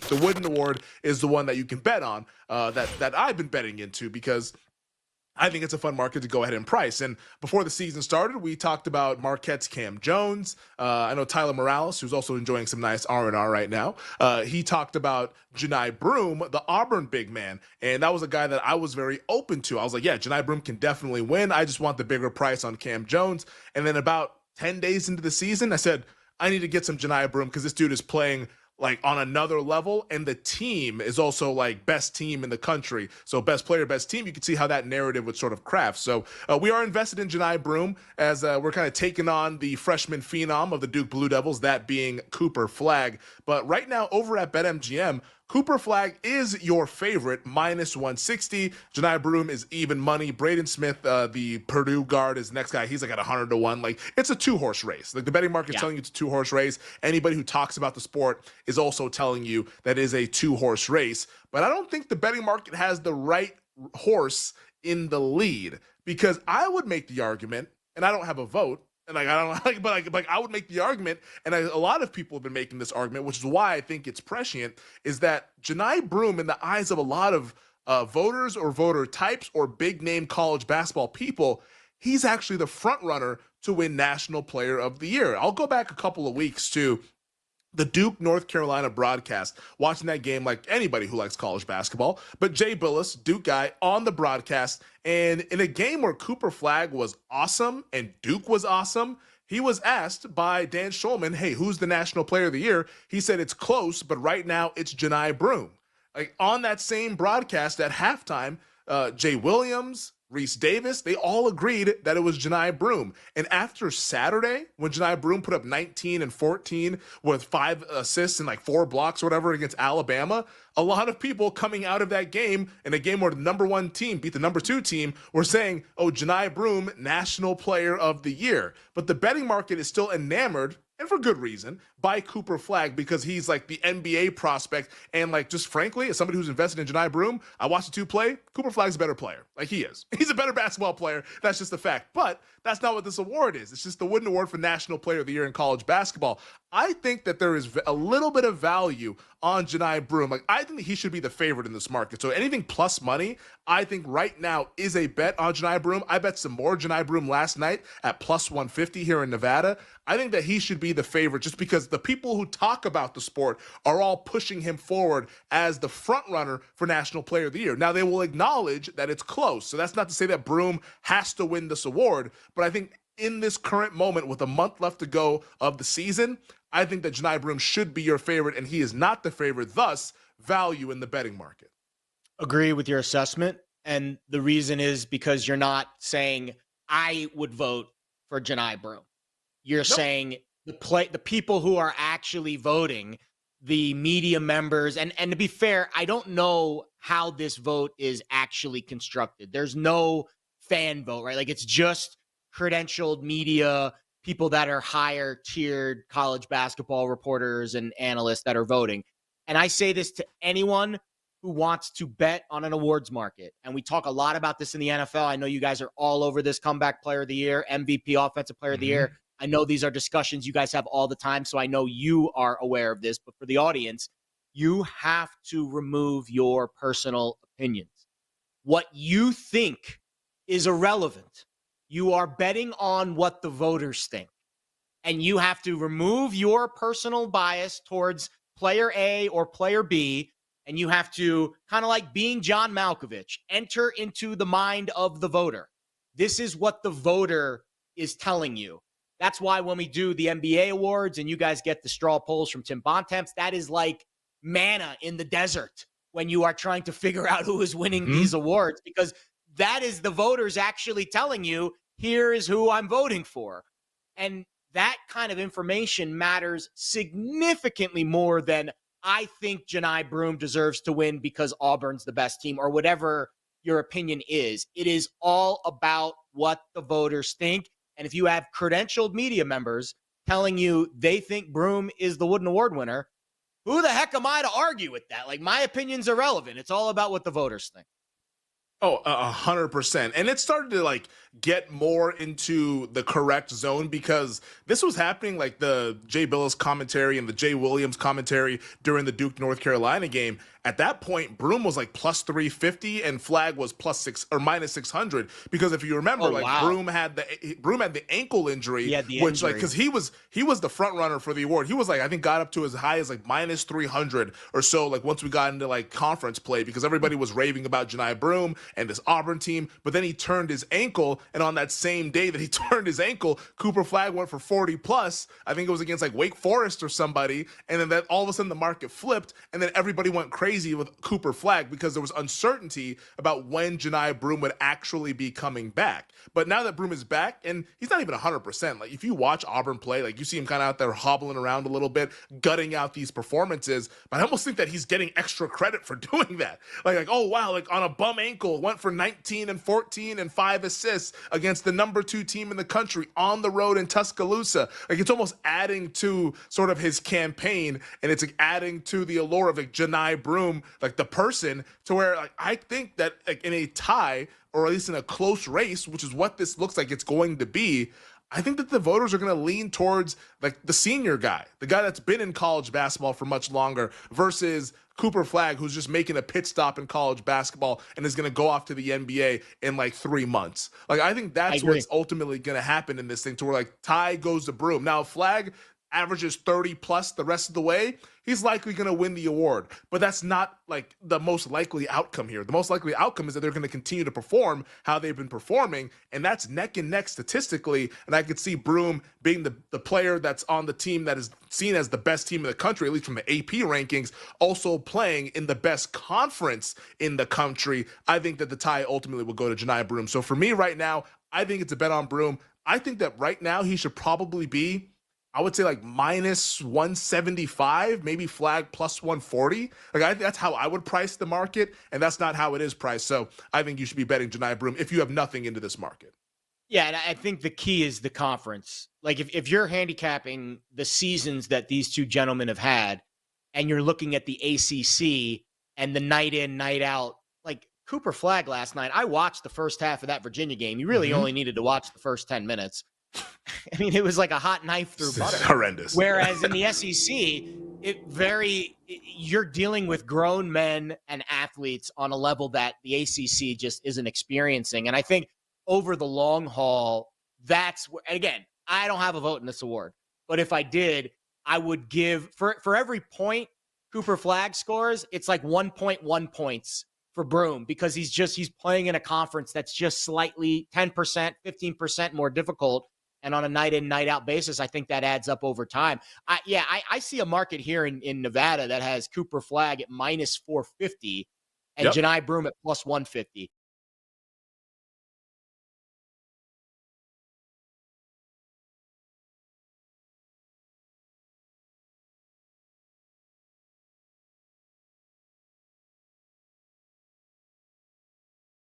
the Wooden Award is the one that you can bet on, that I've been betting into, because I think it's a fun market to go ahead and price. And before the season started, we talked about Marquette's Cam Jones. I know Tyler Morales, who's also enjoying some nice R&R right now. He talked about Johni Broome, the Auburn big man. And that was a guy that I was very open to. I was like, yeah, Johni Broome can definitely win. I just want the bigger price on Cam Jones. And then about 10 days into the season, I said, I need to get some Johni Broome because this dude is playing like on another level, and the team is also like best team in the country. So best player, best team. You can see how that narrative would sort of craft. So we are invested in Johni Broome as we're kind of taking on the freshman phenom of the Duke Blue Devils, that being Cooper Flagg. But right now over at BetMGM, Cooper Flagg is your favorite, minus 160. Johni Broome is even money. Braden Smith, the Purdue guard, is next guy. He's like at 100 to 1. Like, it's a two-horse race. Like, the betting market's telling you it's a two-horse race. Anybody who talks about the sport is also telling you that is a two-horse race. But I don't think the betting market has the right horse in the lead, because I would make the argument, and I don't have a vote, and like I don't like, I would make the argument, and a lot of people have been making this argument, which is why I think it's prescient, is that Johni Broome, in the eyes of a lot of voters or voter types or big name college basketball people, he's actually the front runner to win National Player of the Year. I'll go back a couple of weeks to the Duke North Carolina broadcast, watching that game like anybody who likes college basketball. But Jay Billis, Duke guy, on the broadcast, and in a game where Cooper Flagg was awesome and Duke was awesome, he was asked by Dan Schulman, hey, who's the National Player of the Year? He said it's close, but right now it's Johni Broome. Like, on that same broadcast at halftime, Jay Williams, Reese Davis, they all agreed that it was Johni Broome. And after Saturday, when Johni Broome put up 19 and 14 with 5 assists and like 4 blocks or whatever against Alabama, a lot of people coming out of that game, in a game where the number 1 team beat the number 2 team, were saying, oh, Johni Broome, National Player of the Year. But the betting market is still enamored, and for good reason, by Cooper Flagg, because he's like the NBA prospect. And like, just frankly, as somebody who's invested in Johni Broome, I watched the two play. Cooper Flagg's a better player. Like, he is. He's a better basketball player. That's just a fact. But that's not what this award is. It's just the Wooden Award for National Player of the Year in college basketball. I think that there is a little bit of value on Johni Broome. Like, I think he should be the favorite in this market. So anything plus money, I think right now is a bet on Johni Broome. I bet some more Johni Broome last night at plus 150 here in Nevada. I think that he should be the favorite, just because the people who talk about the sport are all pushing him forward as the front runner for National Player of the Year. Now, they will acknowledge that it's close. So that's not to say that Broome has to win this award. But I think in this current moment, with a month left to go of the season, I think that Johni Broome should be your favorite, and he is not the favorite, thus value in the betting market. Agree with your assessment. And the reason is because you're not saying I would vote for Johni Broome. You're saying the people who are actually voting, the media members, and to be fair, I don't know how this vote is actually constructed. There's no fan vote, right? Like, it's just credentialed media, people that are higher tiered college basketball reporters and analysts that are voting. And I say this to anyone who wants to bet on an awards market. And we talk a lot about this in the NFL. I know you guys are all over this comeback player of the year, MVP, offensive player of the year. I know these are discussions you guys have all the time, so I know you are aware of this. But for the audience, you have to remove your personal opinions. What you think is irrelevant. You are betting on what the voters think. And you have to remove your personal bias towards player A or player B, and you have to, kind of like being John Malkovich, enter into the mind of the voter. This is what the voter is telling you. That's why when we do the NBA awards and you guys get the straw polls from Tim Bontemps, that is like manna in the desert when you are trying to figure out who is winning these awards, because that is the voters actually telling you, here is who I'm voting for. And that kind of information matters significantly more than I think Johni Broome deserves to win because Auburn's the best team, or whatever your opinion is. It is all about what the voters think. And if you have credentialed media members telling you they think Broome is the Wooden Award winner, who the heck am I to argue with that? Like, my opinion's irrelevant. It's all about what the voters think. Oh, 100%. And it started to like get more into the correct zone because this was happening like the Jay Billis commentary and the Jay Williams commentary during the Duke North Carolina game. At that point, Broome was like plus 350 and Flagg was plus six or minus 600 because if you remember, Oh, like wow. Broome had the ankle He injury, had the which like injury. because he was the front runner for the award. He was like I think got up to as high as like minus 300 or so. Like once we got into like conference play because everybody was raving about Johni Broome and this Auburn team, but then he turned his ankle, and on that same day that he turned his ankle, Cooper Flagg went for 40 plus. I think it was against like Wake Forest or somebody, and then that all of a sudden the market flipped, and then everybody went crazy with Cooper Flagg because there was uncertainty about when Johni Broome would actually be coming back. But now that Broome is back, and he's not even 100%. Like if you watch Auburn play, like you see him kind of out there hobbling around a little bit, gutting out these performances. But I almost think that he's getting extra credit for doing that. Like oh wow, like on a bum ankle, went for 19 and 14 and 5 assists against the number 2 team in the country on the road in Tuscaloosa. Like it's almost adding to sort of his campaign, and it's like adding to the allure of like Johni Broome, like the person, to where like I think that like in a tie or at least in a close race, which is what this looks like it's going to be, I think that the voters are going to lean towards like the senior guy, the guy that's been in college basketball for much longer versus Cooper Flagg, who's just making a pit stop in college basketball and is going to go off to the NBA in like 3 months. Like, I think I that's agree. what's ultimately going to happen in this thing to where like tie goes to Broome. Now, Flagg averages 30 plus the rest of the way, he's likely going to win the award. But that's not like the most likely outcome here. The most likely outcome is that they're going to continue to perform how they've been performing, and that's neck and neck statistically. And I could see Broome being the player that's on the team that is seen as the best team in the country, at least from the AP rankings, also playing in the best conference in the country. I think that the tie ultimately will go to Johni Broome. So for me right now, I think it's a bet on Broome. I think that right now he should probably be, I would say like minus 175, maybe Flagg plus 140. Like that's how I would price the market, and that's not how it is priced. So I think you should be betting Johni Broome if you have nothing into this market. Yeah, and I think the key is the conference. Like if you're handicapping the seasons that these two gentlemen have had, and you're looking at the ACC and the night in, night out, like Cooper Flagg last night, I watched the first half of that Virginia game. You really Mm-hmm. only needed to watch the first 10 minutes. I mean, it was like a hot knife through butter. Horrendous. Whereas in the SEC, you're dealing with grown men and athletes on a level that the ACC just isn't experiencing. And I think over the long haul, that's where, again, I don't have a vote in this award, but if I did, I would give for every point Cooper Flagg scores, it's like 1.1 points for Broome because he's playing in a conference that's just slightly 10%, 15% more difficult. And on a night in, night out basis, I think that adds up over time. I see a market here in Nevada that has Cooper Flagg at minus 450 and Yep. Johni Broome at plus 150.